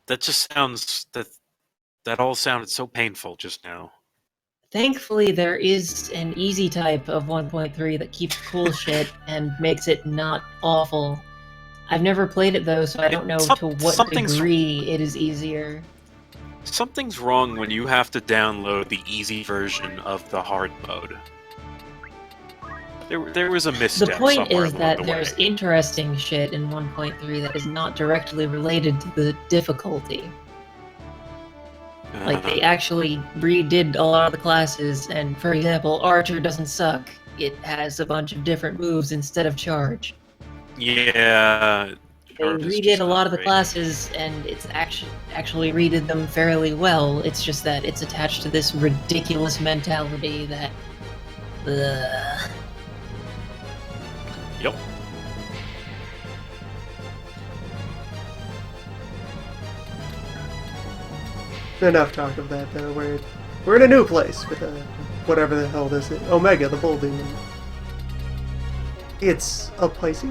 That just sounds... That all sounded so painful just now. Thankfully, there is an easy type of 1.3 that keeps cool shit and makes it not awful. I've never played it though, so I don't know to what degree it is easier. Something's wrong when you have to download the easy version of the hard mode. There was a misstep. The point is that there's interesting shit in 1.3 that is not directly related to the difficulty. Like, they actually redid a lot of the classes, and for example, Archer doesn't suck. It has a bunch of different moves instead of charge. Yeah. They redid a lot of the classes, and it's actually redid them fairly well. It's just that it's attached to this ridiculous mentality that... Yep. Enough talk of that, though. We're in a new place with whatever the hell this is. Omega, the bull demon. It's a Pisces.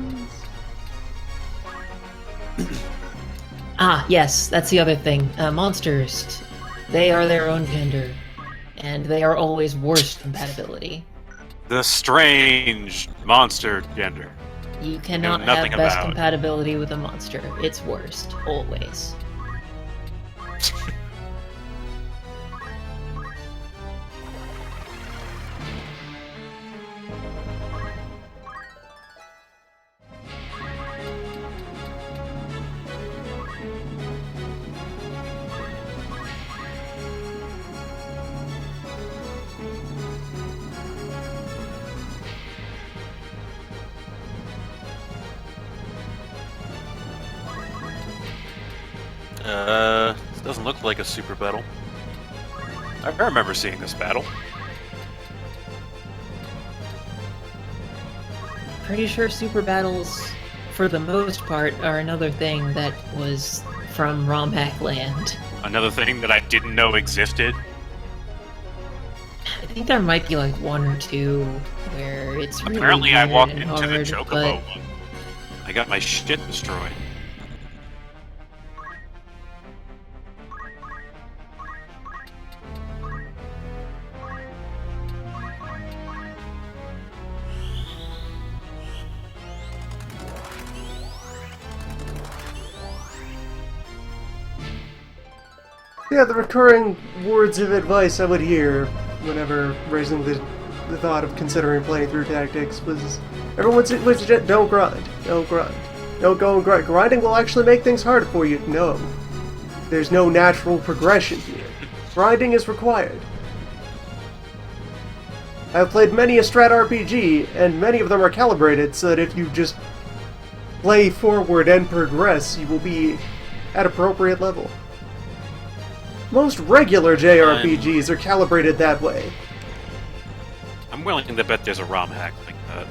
Yes, that's the other thing. Monsters, they are their own gender, and they are always worst compatibility. The strange monster gender. You cannot have best compatibility with a monster. It's worst, always. This doesn't look like a super battle. I remember seeing this battle. Pretty sure super battles, for the most part, are another thing that was from ROM hack land. Another thing that I didn't know existed? I think there might be like one or two where it's really Apparently I walked into hard, the Chocobo one. I got my shit destroyed. Yeah, the recurring words of advice I would hear whenever raising the thought of considering playing through tactics was everyone would suggest, don't grind, don't grind. Don't go and grind. Grinding will actually make things harder for you. No. There's no natural progression here. Grinding is required. I've played many a strat RPG, and many of them are calibrated so that if you just play forward and progress, you will be at appropriate level. Most regular JRPGs are calibrated that way. I'm willing to bet there's a ROM hack like that.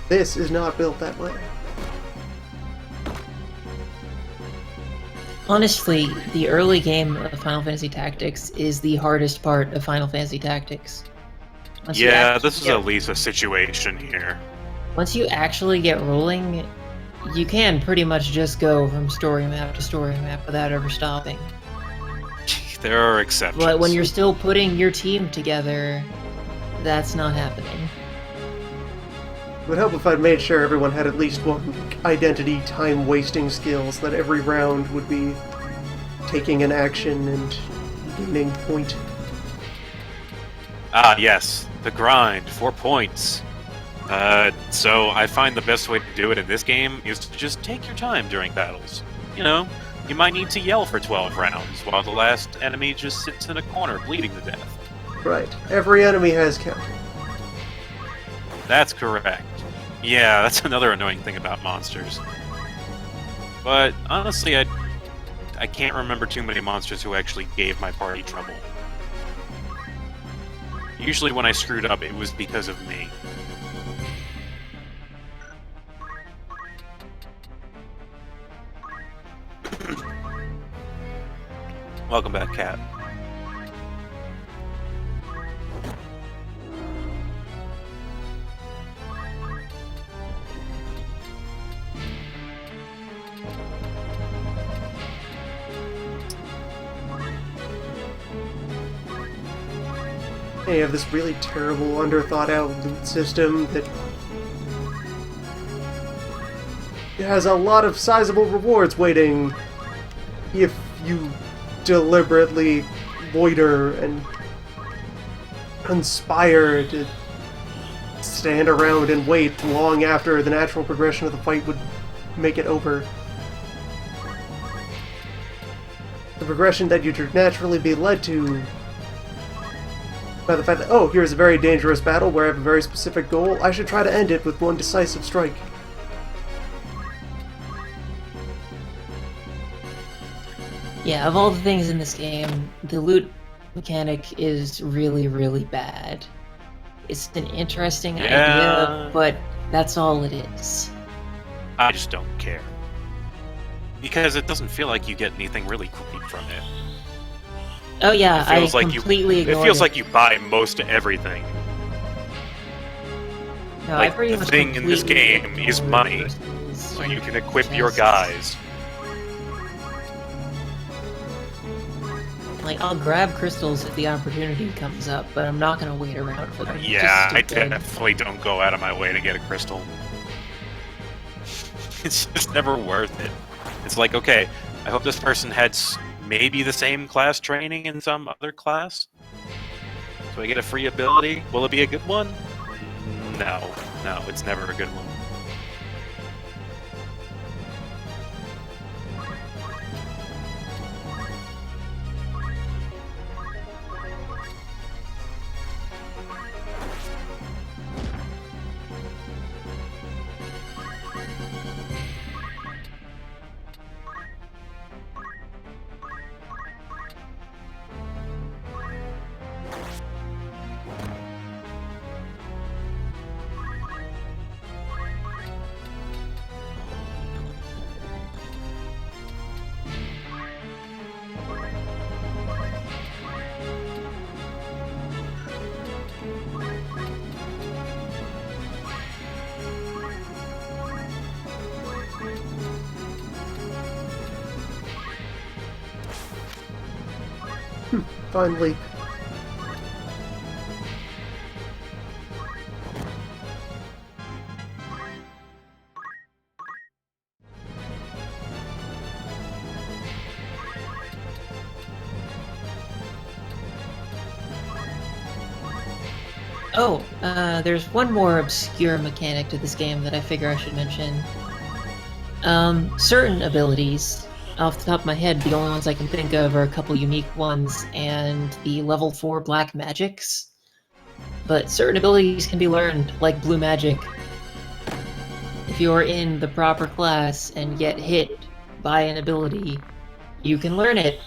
This is not built that way. Honestly, the early game of Final Fantasy Tactics is the hardest part of Final Fantasy Tactics. Yeah, this is at least a situation here. Once you actually get rolling, you can pretty much just go from story map to story map without ever stopping. There are exceptions. But when you're still putting your team together, that's not happening. It would help if I'd made sure everyone had at least one identity time-wasting skill so that every round would be taking an action and gaining point. Ah, yes. The grind. 4 points. So I find the best way to do it in this game is to just take your time during battles. You know, you might need to yell for 12 rounds while the last enemy just sits in a corner bleeding to death. Right. Every enemy has counter. That's correct. Yeah, that's another annoying thing about monsters. But honestly, I can't remember too many monsters who actually gave my party trouble. Usually when I screwed up, it was because of me. Welcome back, Cat. And you have this really terrible, under-thought-out loot system that has a lot of sizable rewards waiting if you deliberately loiter and conspire to stand around and wait long after the natural progression of the fight would make it over. The progression that you'd naturally be led to by the fact that, oh, here's a very dangerous battle where I have a very specific goal, I should try to end it with one decisive strike. Yeah, of all the things in this game, the loot mechanic is really, really bad. It's an interesting idea, but that's all it is. I just don't care. Because it doesn't feel like you get anything really great from it. Oh yeah, I completely ignored it. It feels like you buy most everything. No, like, the thing in this game is money, so you can equip your guys. Like, I'll grab crystals if the opportunity comes up, but I'm not gonna wait around for them. Yeah, I definitely don't go out of my way to get a crystal. It's just never worth it. It's like, okay, I hope this person had maybe the same class training in some other class. So I get a free ability. Will it be a good one? No, it's never a good one. Fine leap. Oh, there's one more obscure mechanic to this game that I figure I should mention. Certain abilities, off the top of my head, the only ones I can think of are a couple unique ones, and the level 4 black magics. But certain abilities can be learned, like blue magic. If you're in the proper class and get hit by an ability, you can learn it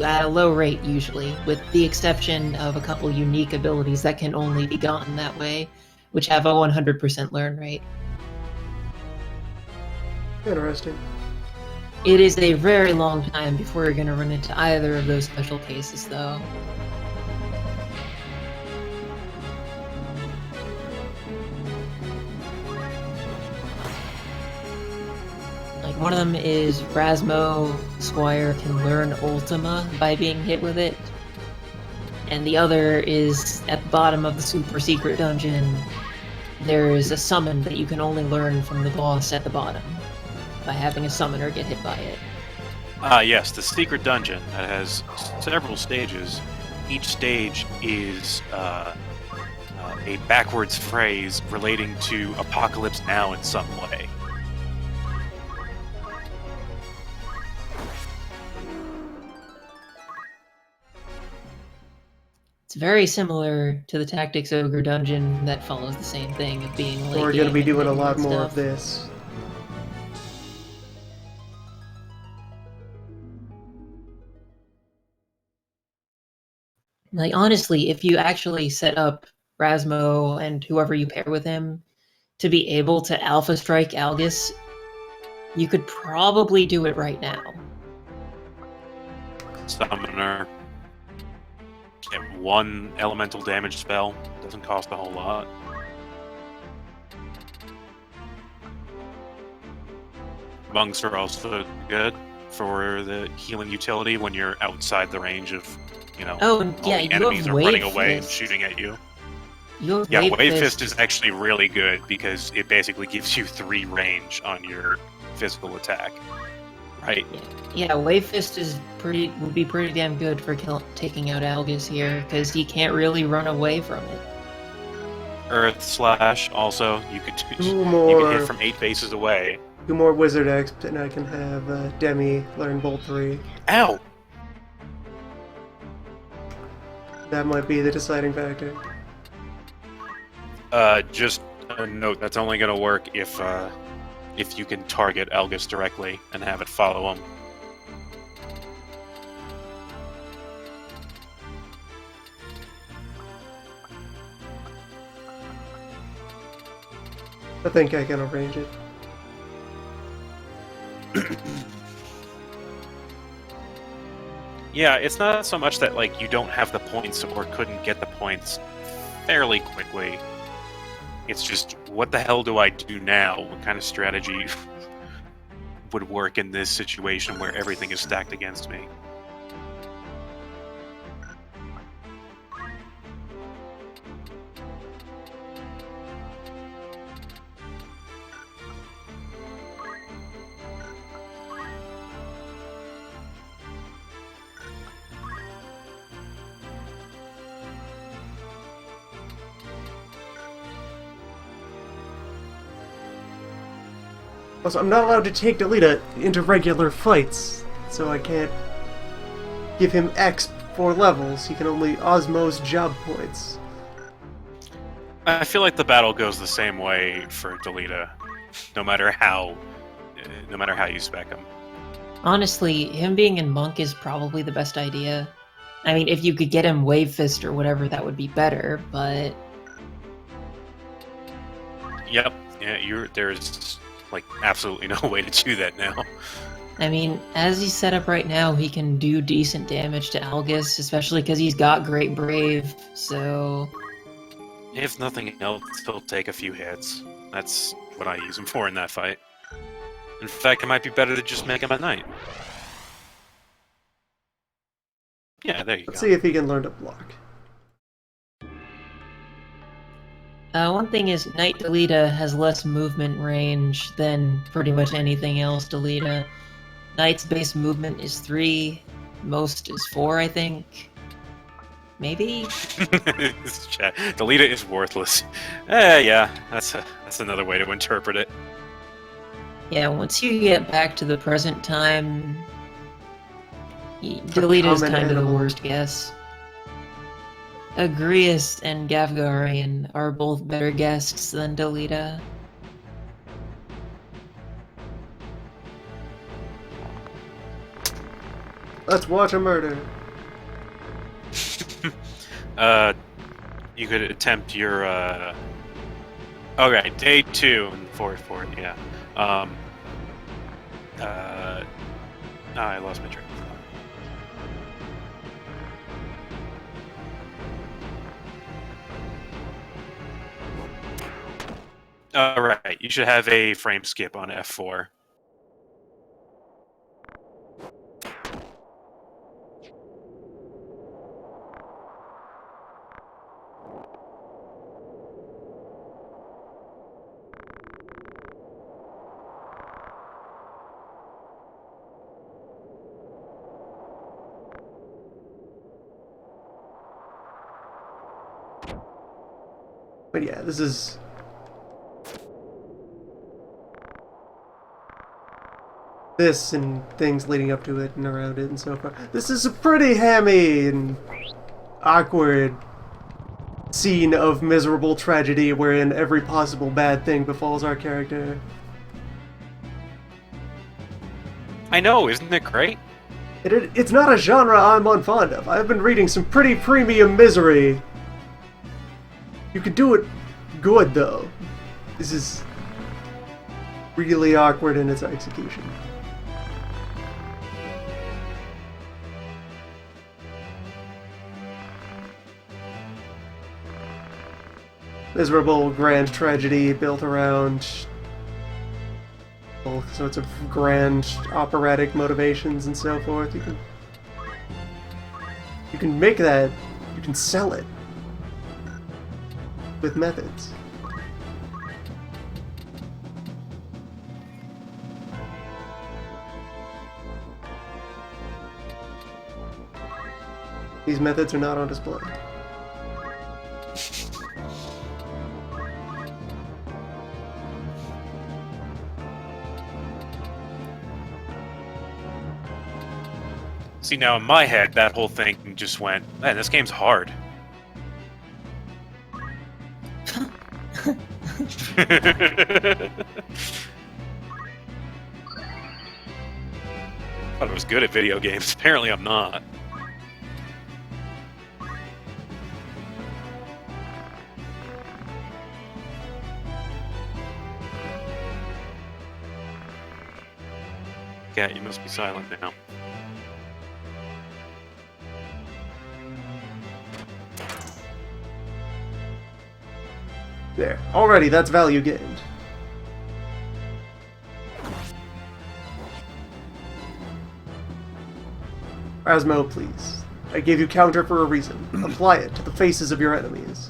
at a low rate, usually, with the exception of a couple unique abilities that can only be gotten that way, which have a 100% learn rate. Interesting. It is a very long time before you're going to run into either of those special cases, though. Like, one of them is Rasmo Squire can learn Ultima by being hit with it. And the other is, at the bottom of the super secret dungeon, there is a summon that you can only learn from the boss at the bottom, by having a summoner get hit by it. Yes, the secret dungeon that has several stages. Each stage is a backwards phrase relating to Apocalypse Now in some way. It's very similar to the Tactics Ogre dungeon that follows the same thing of being late. We're going to be doing a lot more of this. Like, honestly, if you actually set up Rasmo and whoever you pair with him to be able to Alpha Strike Algus, you could probably do it right now. Summoner. Get one elemental damage spell. Doesn't cost a whole lot. Monks are also good for the healing utility when you're outside the range of you know, Oh, and all yeah, the you enemies have are running Wave away and Fist. shooting at you. You have Yeah, Wave Wave Fist. Fist is actually really good because it basically gives you 3 range on your physical attack. Right? Yeah, Wave Fist would be pretty damn good for taking out Algus here, because he can't really run away from it. Earth Slash also, you could hit from 8 bases away. 2 more Wizard Exp, and I can have Demi learn Bolt 3. Ow! That might be the deciding factor. Just a note, that's only gonna work if you can target Algus directly and have it follow him. I think I can arrange it. Yeah, it's not so much that, like, you don't have the points or couldn't get the points fairly quickly. It's just, what the hell do I do now? What kind of strategy would work in this situation where everything is stacked against me? Also, I'm not allowed to take Delita into regular fights, so I can't give him X for levels. He can only osmose job points. I feel like the battle goes the same way for Delita, no matter how you spec him. Honestly, him being in Monk is probably the best idea. I mean, if you could get him Wave Fist or whatever, that would be better, but... Yep, yeah, there's, like, absolutely no way to do that now. I mean, as he's set up right now, he can do decent damage to Algus, especially because he's got Great Brave, so... If nothing else, he'll take a few hits. That's what I use him for in that fight. In fact, it might be better to just make him at night. Yeah, there you go. Let's see if he can learn to block. One thing is, Knight Delita has less movement range than pretty much anything else Delita. Knight's base movement is 3, most is 4, I think. Maybe? Delita is worthless. Yeah, that's another way to interpret it. Yeah, once you get back to the present time, Delita is kind of the worst guess. Agrias and Gavgarian are both better guests than Delita. Let's watch a murder. You could attempt your, okay, day 2 and forward, yeah. I lost my train of thought. Alright, you should have a frame skip on F4. But yeah, this is... this and things leading up to it and around it and so far. This is a pretty hammy and awkward scene of miserable tragedy wherein every possible bad thing befalls our character. I know, isn't it great? It's not a genre I'm unfond of. I've been reading some pretty premium misery. You can do it good, though. This is really awkward in its execution. Miserable grand tragedy built around all sorts of grand operatic motivations and so forth. You You can make that, you can sell it with methods. These methods are not on display. See, now in my head, that whole thing just went, man, this game's hard. Thought I was good at video games. Apparently I'm not. Cat, you must be silent now. There. Already, that's value gained. Rasmo, please. I gave you counter for a reason. Apply it to the faces of your enemies.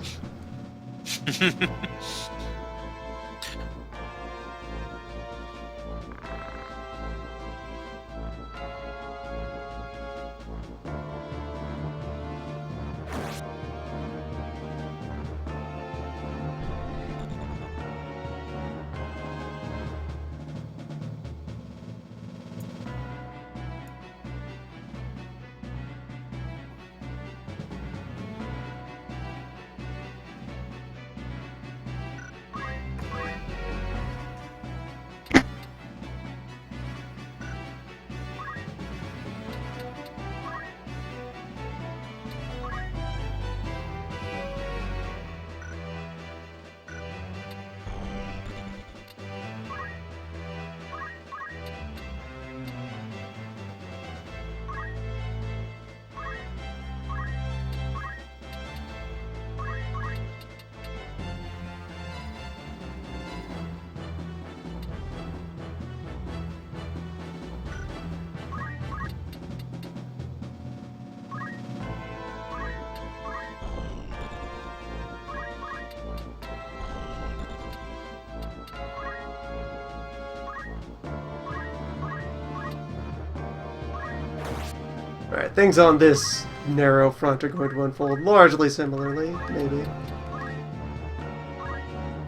Alright, things on this narrow front are going to unfold largely similarly, maybe.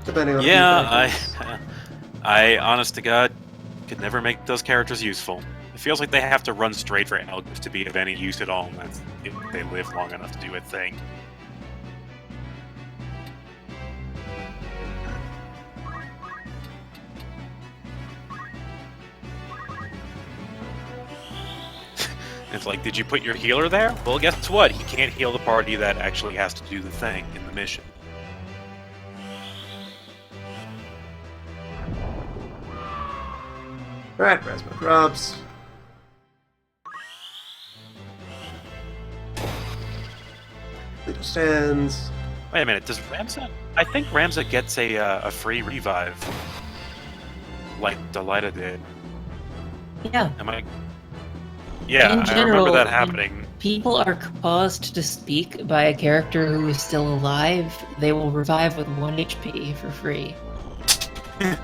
Depending on yeah, I honest to God, could never make those characters useful. It feels like they have to run straight for Elgif to be of any use at all, and that's if they live long enough to do a thing. It's like, did you put your healer there? Well, guess what? He can't heal the party that actually has to do the thing in the mission. Alright, Rasmo drops. Leader stands. Wait a minute, does Ramza... I think Ramza gets a free revive. Like Delita did. Yeah. Am I... Yeah, In I general, remember that happening. People are caused to speak by a character who is still alive. They will revive with 1 HP for free. I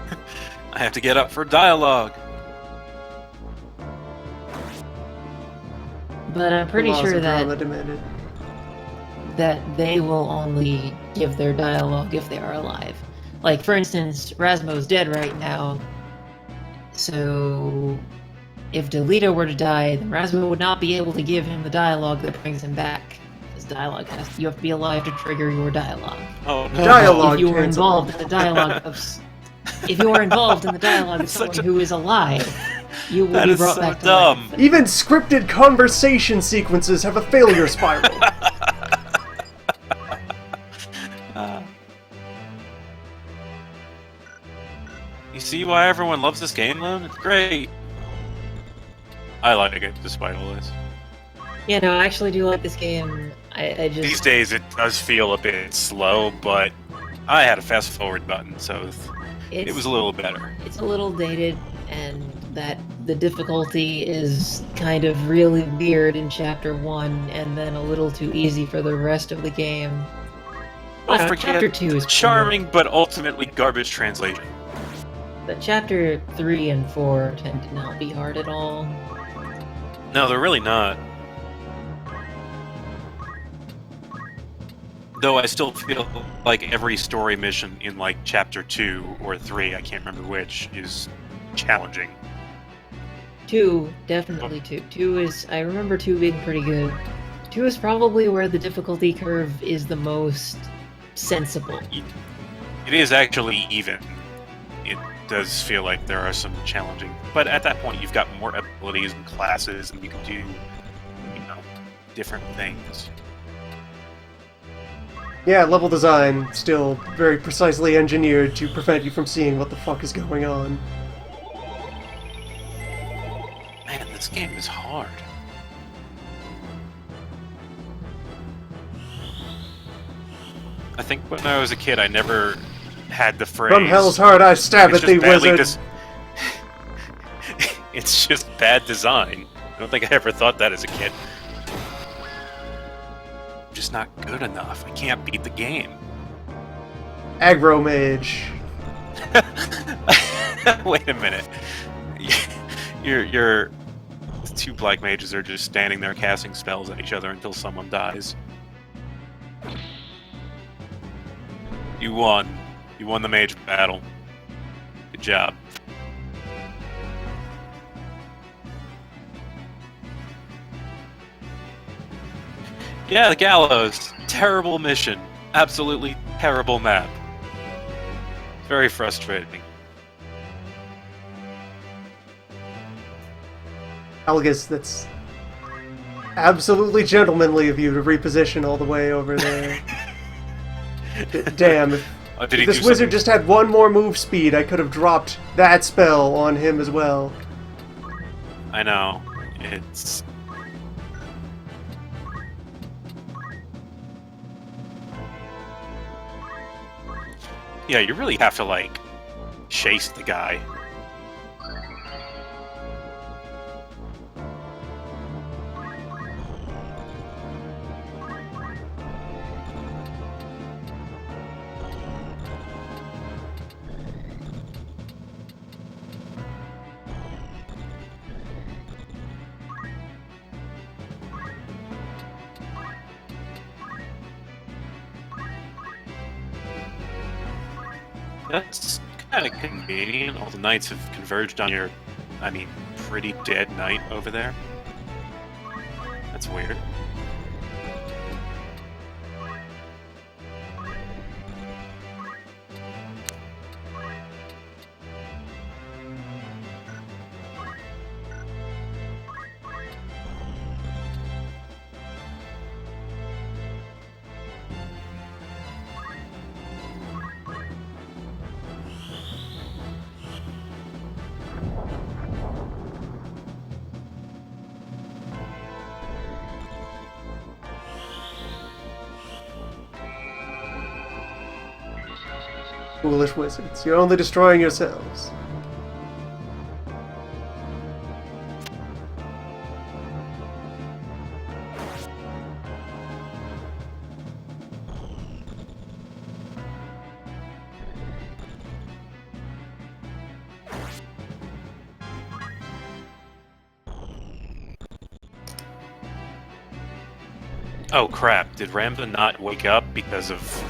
have to get up for dialogue. But I'm pretty Laws sure of drama that demanded. they will only give their dialogue if they are alive. Like, for instance, Rasmo's dead right now, so if Delita were to die, then Rasmo would not be able to give him the dialogue that brings him back. Because dialogue you have to be alive to trigger your dialogue. Oh no. Dialogue If you were cancel. involved in the dialogue of if you are involved in the dialogue of someone who is alive, you will That be is brought so back to dumb. life. Even scripted conversation sequences have a failure spiral. You see why everyone loves this game, though? It's great. I like it, despite all this. Yeah, no, I actually do like this game. I just... These days, it does feel a bit slow, but I had a fast-forward button, so it was a little better. It's a little dated, and that the difficulty is kind of really weird in Chapter 1 and then a little too easy for the rest of the game. Don't forget, Chapter 2 is charming but ultimately garbage translation. But Chapter 3 and 4 tend to not be hard at all. No, they're really not. Though I still feel like every story mission in, like, Chapter 2 or 3, I can't remember which, is challenging. 2, definitely 2. 2 is... I remember 2 being pretty good. 2 is probably where the difficulty curve is the most sensible. It is actually even. It does feel like there are some challenging... But at that point, you've got more abilities and classes, and you can do, you know, different things. Yeah, level design still very precisely engineered to prevent you from seeing what the fuck is going on. Man, this game is hard. I think when I was a kid, I never had the phrase... From hell's heart I stab at thee, wizard! It's just bad design. I don't think I ever thought that as a kid. I'm just not good enough. I can't beat the game. Aggro mage. Wait a minute. Your two black mages are just standing there casting spells at each other until someone dies. You won. You won the mage battle. Good job. Yeah, the gallows. Terrible mission. Absolutely terrible map. Very frustrating. Algus, that's absolutely gentlemanly of you to reposition all the way over there. Damn, if this wizard just had one more move speed, I could have dropped that spell on him as well. I know. It's... Yeah, you really have to, like, chase the guy. That's kind of convenient. All the knights have converged on your, I mean, pretty dead knight over there. That's weird. Foolish wizards, you're only destroying yourselves. Oh crap, did Ramva not wake up because of...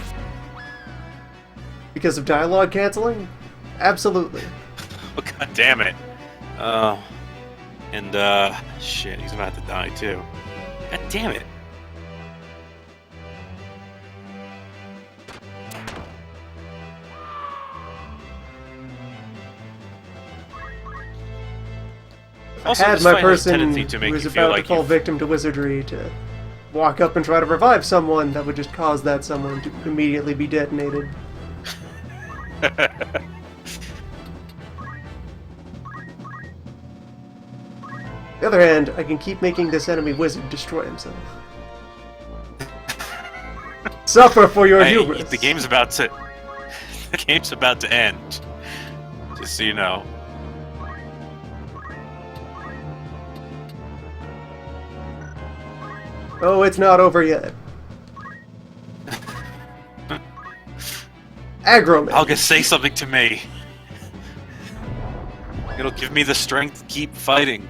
Because of dialogue canceling? Absolutely. Oh, god damn it. Shit, he's about to die too. God damn it. I had my person who was about to fall victim to wizardry to walk up and try to revive someone, that would just cause that someone to immediately be detonated. On the other hand, I can keep making this enemy wizard destroy himself. Suffer for your hubris! The game's about to... The game's about to end. Just so you know. Oh, it's not over yet. Aggro man. Algus, say something to me. It'll give me the strength to keep fighting.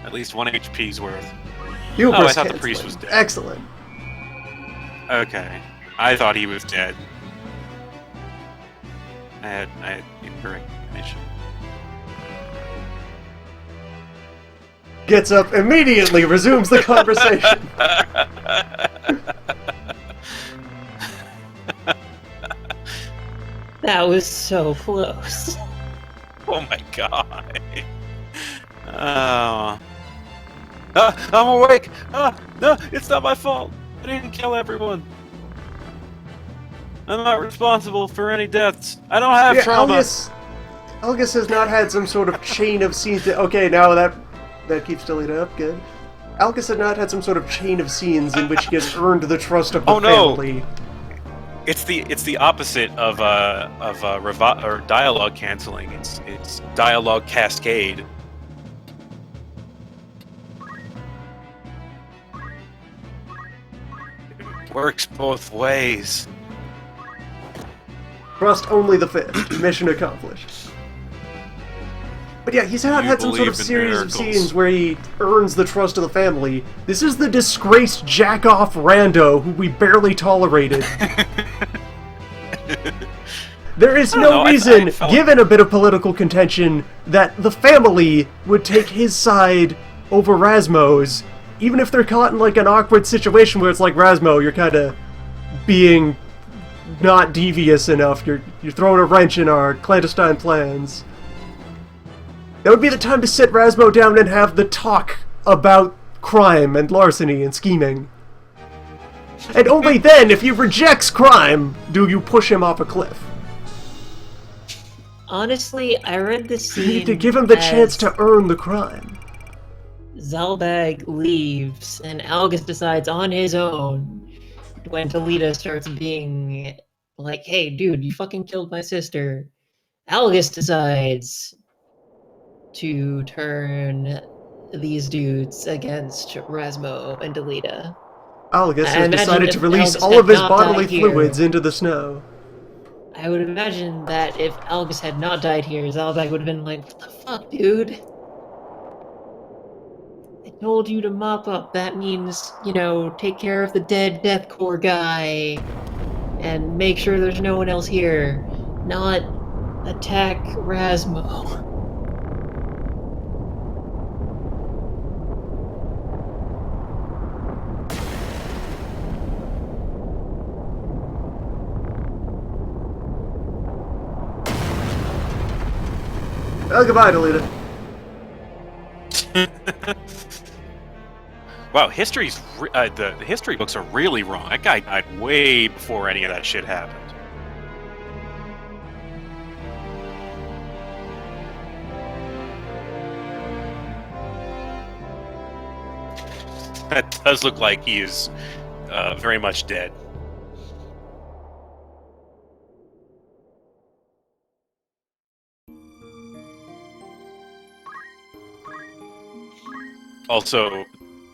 At least 1 HP's worth. Hubris Oh, I thought the canceling. priest was dead. Excellent. Okay. I thought he was dead. I had incorrect information. Gets up immediately, resumes the conversation. That was so close. Oh my god. Oh. I'm awake! No, it's not my fault! I didn't kill everyone! I'm not responsible for any deaths. I don't have trauma! Algus has not had some sort of chain of scenes that... Okay, now that keeps deleted up, good. Algus has not had some sort of chain of scenes in which he has earned the trust of the family. It's the opposite of dialogue canceling. It's dialogue cascade. It works both ways. Trust only the fifth. Mission accomplished. But yeah, he's not had some sort of series of scenes where he earns the trust of the family. This is the disgraced jack-off rando who we barely tolerated. There is no reason, given a bit of political contention, that the family would take his side over Rasmo's, even if they're caught in like an awkward situation where it's like, Rasmo, you're kind of being not devious enough. You're throwing a wrench in our clandestine plans. That would be the time to sit Rasmo down and have the talk about crime and larceny and scheming. And only then, if he rejects crime, do you push him off a cliff. Honestly, I read this scene. You need to give him the chance to earn the crime. Zalbag leaves, and Algus decides on his own when Toledo starts being like, hey, dude, you fucking killed my sister. Algus decides to turn these dudes against Rasmo and Delita. Algus has decided to release all of his bodily fluids into the snow. I would imagine that if Algus had not died here, Zalbag would have been like, what the fuck, dude? I told you to mop up. That means, you know, take care of the dead Death Corps guy and make sure there's no one else here. Not attack Rasmo. Well, goodbye, Delita. Wow, the history books are really wrong. That guy died way before any of that shit happened. That does look like he is very much dead. Also,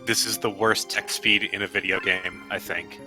this is the worst text speed in a video game, I think.